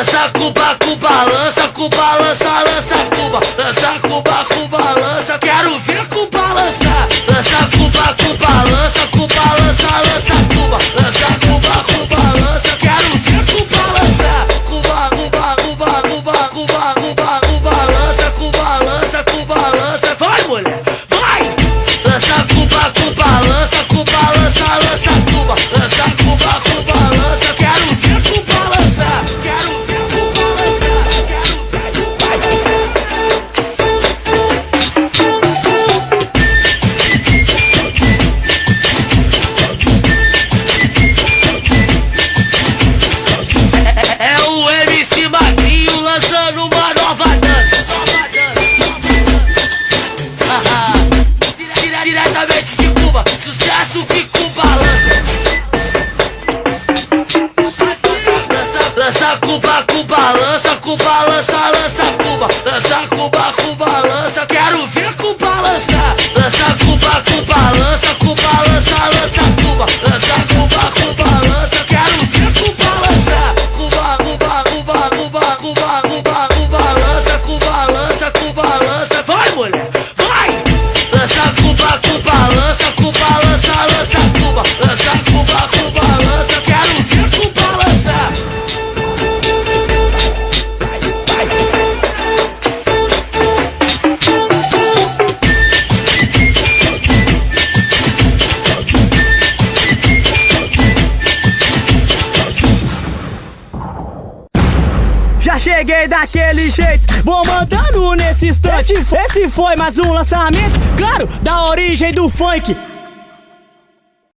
Lança Cuba, Cuba, lança Cuba, lança Cuba. Lança Cuba, Cuba, lança, quero ver Cuba lançar. Lança Cuba, Cuba, lança Cuba, lança Cuba. Lança Cuba, Cuba, lança, quero ver Cuba lançar. Cuba, Cuba, Cuba, Cuba, Cuba, Cuba, Cuba, lança Cuba, lança, vai mulher, vai. Lança Cuba, Cuba, lança Cuba, lança Cuba. Lança Cuba, Cuba, lança, quero ver Cuba lançar. Quero ver Cuba lançar, quero ver Cuba É o MC Magrinho lançando uma nova dança. Diretamente de Cuba, sucesso que Cuba lança. Lança Cuba, Cuba, lança Cuba, lança Cuba. Lança Cuba, Cuba, lança, quero ver Cuba lançar. Lança Cuba, Cuba, lança Cuba, lança Cuba. Lança Cuba, Cuba, lança, quero ver Cuba lançar. Cuba, Cuba, Cuba, Cuba, Cuba, Cuba, Cuba, lança Cuba, lança, vai mulher, vai. Lança Cuba, Cuba, lança Cuba, lança Cuba. Lança Cuba, Cuba, lança, quero ver Cuba lançar. Já cheguei daquele jeito, vou mandando nesse instante. Esse foi mais um lançamento, claro, da origem do funk.